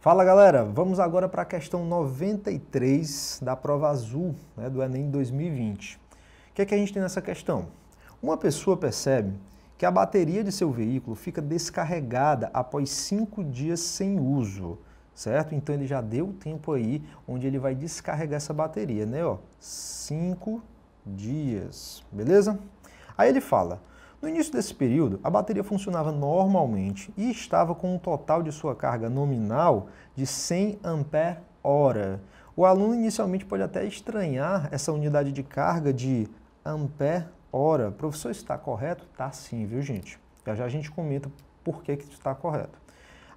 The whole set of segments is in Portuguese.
Fala galera, vamos agora para a questão 93 da prova azul, né, do Enem 2020. O que é que a gente tem nessa questão? Uma pessoa percebe que a bateria de seu veículo fica descarregada após 5 dias sem uso, certo? Então ele já deu o tempo aí onde ele vai descarregar essa bateria, né? 5 dias, beleza? Aí ele fala: no início desse período, a bateria funcionava normalmente e estava com um total de sua carga nominal de 100 ampere-hora. O aluno inicialmente pode até estranhar essa unidade de carga de ampere-hora. Professor, está correto? Tá sim, viu gente? Já já a gente comenta por que está correto.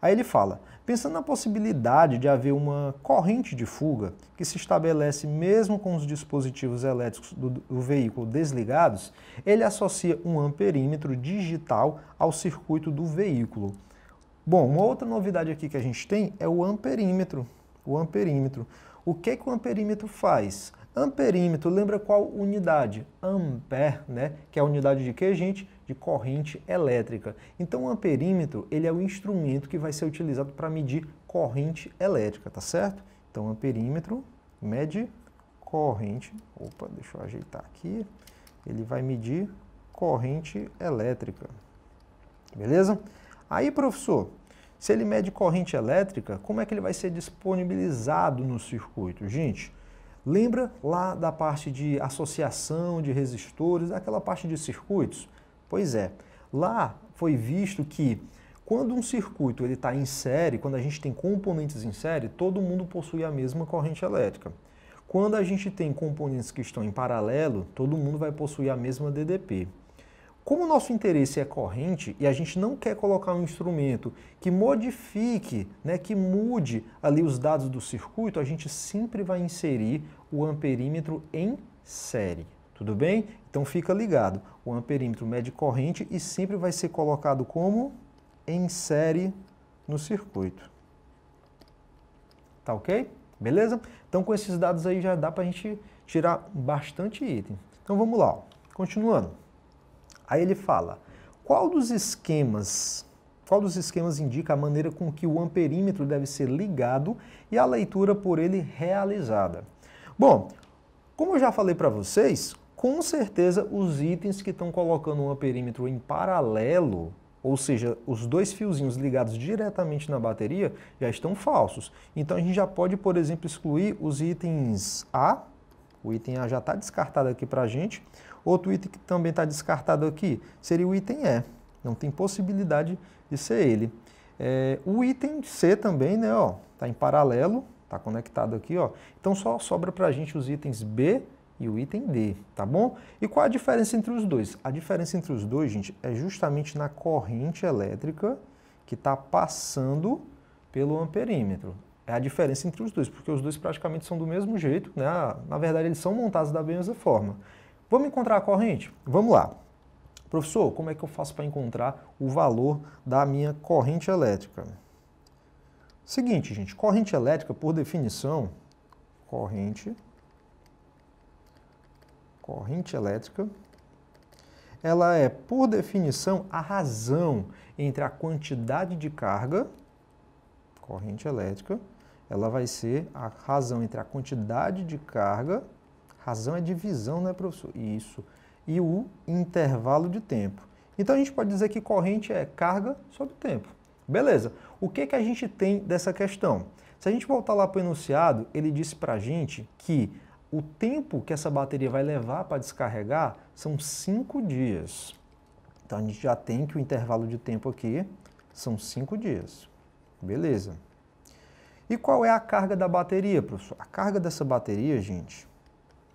Aí ele fala: pensando na possibilidade de haver uma corrente de fuga que se estabelece mesmo com os dispositivos elétricos do veículo desligados, ele associa um amperímetro digital ao circuito do veículo. Bom, uma outra novidade aqui que a gente tem é o amperímetro. O que o amperímetro faz? Amperímetro, lembra qual unidade? Ampere, né? Que é a unidade de quê, gente? De corrente elétrica. Então, o amperímetro, ele é o instrumento que vai ser utilizado para medir corrente elétrica, tá certo? Então, amperímetro mede corrente. Opa, deixa eu ajeitar aqui. Ele vai medir corrente elétrica. Beleza? Aí, professor, se ele mede corrente elétrica, como é que ele vai ser disponibilizado no circuito? Gente, lembra lá da parte de associação de resistores, daquela parte de circuitos? Pois é, lá foi visto que quando um circuito está em série, quando a gente tem componentes em série, todo mundo possui a mesma corrente elétrica. Quando a gente tem componentes que estão em paralelo, todo mundo vai possuir a mesma DDP. Como o nosso interesse é corrente e a gente não quer colocar um instrumento que modifique, né, que mude ali os dados do circuito, a gente sempre vai inserir o amperímetro em série. Tudo bem? Então fica ligado. O amperímetro mede corrente e sempre vai ser colocado como em série no circuito. Tá ok? Beleza? Então com esses dados aí já dá para a gente tirar bastante item. Então vamos lá, ó. Continuando. Aí ele fala: qual dos esquemas indica a maneira com que o amperímetro deve ser ligado e a leitura por ele realizada? Bom, como eu já falei para vocês, com certeza os itens que estão colocando o amperímetro em paralelo, ou seja, os dois fiozinhos ligados diretamente na bateria, já estão falsos. Então a gente já pode, por exemplo, excluir os itens A. O item A já está descartado aqui para a gente. Outro item que também está descartado aqui seria o item E. Não tem possibilidade de ser ele. O item C também, né? Está em paralelo, está conectado aqui. Então só sobra para a gente os itens B e o item D, tá bom? E qual a diferença entre os dois? A diferença entre os dois, gente, é justamente na corrente elétrica que está passando pelo amperímetro. É a diferença entre os dois, porque os dois praticamente são do mesmo jeito, né? Na verdade, eles são montados da mesma forma. Vamos encontrar a corrente? Vamos lá. Professor, como é que eu faço para encontrar o valor da minha corrente elétrica? Seguinte, gente, corrente elétrica, por definição, corrente elétrica, ela é, por definição, a razão entre a quantidade de carga, corrente elétrica, ela vai ser a razão entre a quantidade de carga, razão é divisão, né, professor? Isso. E o intervalo de tempo. Então a gente pode dizer que corrente é carga sobre tempo. Beleza. O que a gente tem dessa questão? Se a gente voltar lá para o enunciado, ele disse para a gente que o tempo que essa bateria vai levar para descarregar são 5 dias. Então a gente já tem que o intervalo de tempo aqui são 5 dias. Beleza. E qual é a carga da bateria, professor? A carga dessa bateria, gente,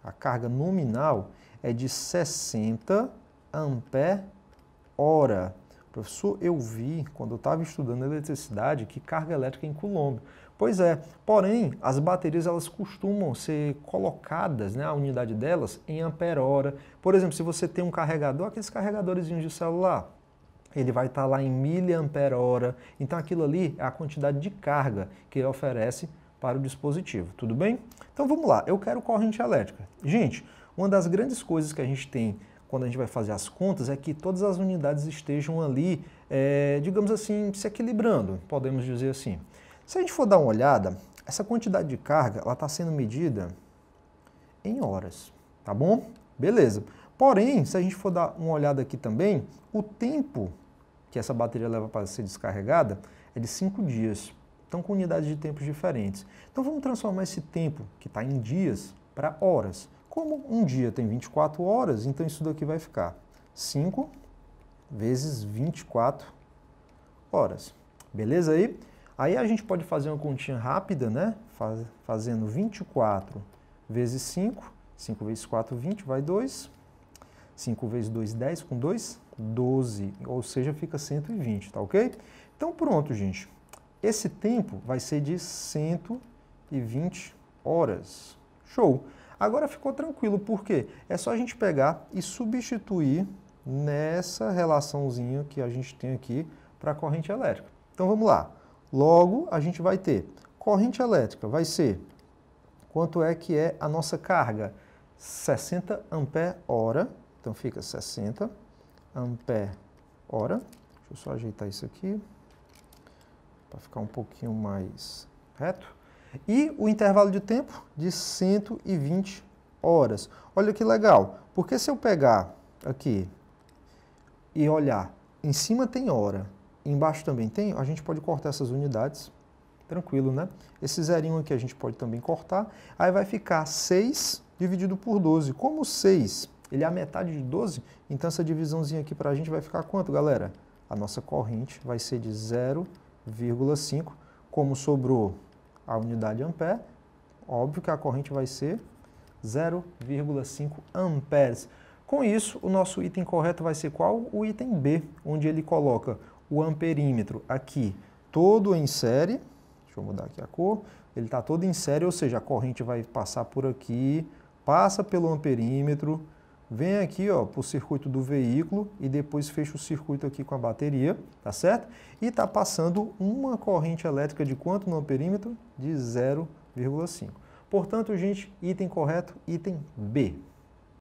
a carga nominal é de 60 ampere-hora. Professor, eu vi, quando eu estava estudando eletricidade, que carga elétrica é em coulomb. Pois é, porém, as baterias elas costumam ser colocadas, né, a unidade delas, em ampere-hora. Por exemplo, se você tem um carregador, aqueles carregadores de celular, ele vai estar lá em miliampere-hora. Então aquilo ali é a quantidade de carga que ele oferece para o dispositivo, tudo bem? Então vamos lá, eu quero corrente elétrica. Gente, uma das grandes coisas que a gente tem quando a gente vai fazer as contas é que todas as unidades estejam ali, digamos assim, se equilibrando, podemos dizer assim. Se a gente for dar uma olhada, essa quantidade de carga ela está sendo medida em horas, tá bom? Beleza. Porém, se a gente for dar uma olhada aqui também, o tempo que essa bateria leva para ser descarregada é de 5 dias. Então, com unidades de tempos diferentes. Então, vamos transformar esse tempo, que está em dias, para horas. Como um dia tem 24 horas, então isso daqui vai ficar 5 vezes 24 horas. Beleza aí? Aí a gente pode fazer uma continha rápida, né? Fazendo 24 vezes 5. 5 vezes 4, 20, vai 2. 5 vezes 2, 10, com 2, 12. Ou seja, fica 120, tá ok? Então pronto, gente. Esse tempo vai ser de 120 horas. Show! Agora ficou tranquilo, por quê? É só a gente pegar e substituir nessa relaçãozinha que a gente tem aqui para a corrente elétrica. Então vamos lá. Logo, a gente vai ter corrente elétrica, vai ser, quanto é que é a nossa carga? 60 ampere-hora, então fica 60 ampere-hora. Deixa eu só ajeitar isso aqui, para ficar um pouquinho mais reto. E o intervalo de tempo de 120 horas. Olha que legal, porque se eu pegar aqui e olhar, em cima tem hora, embaixo também tem, a gente pode cortar essas unidades, tranquilo, né? Esse zerinho aqui a gente pode também cortar, aí vai ficar 6 dividido por 12. Como 6, ele é a metade de 12, então essa divisãozinha aqui para a gente vai ficar quanto, galera? A nossa corrente vai ser de 0,5, como sobrou a unidade ampere, óbvio que a corrente vai ser 0,5 amperes. Com isso, o nosso item correto vai ser qual? O item B, onde ele coloca o amperímetro aqui todo em série. Deixa eu mudar aqui a cor. Ele está todo em série, ou seja, a corrente vai passar por aqui, passa pelo amperímetro, vem aqui para o circuito do veículo e depois fecha o circuito aqui com a bateria, tá certo? E está passando uma corrente elétrica de quanto no amperímetro? De 0,5. Portanto, gente, item correto, item B.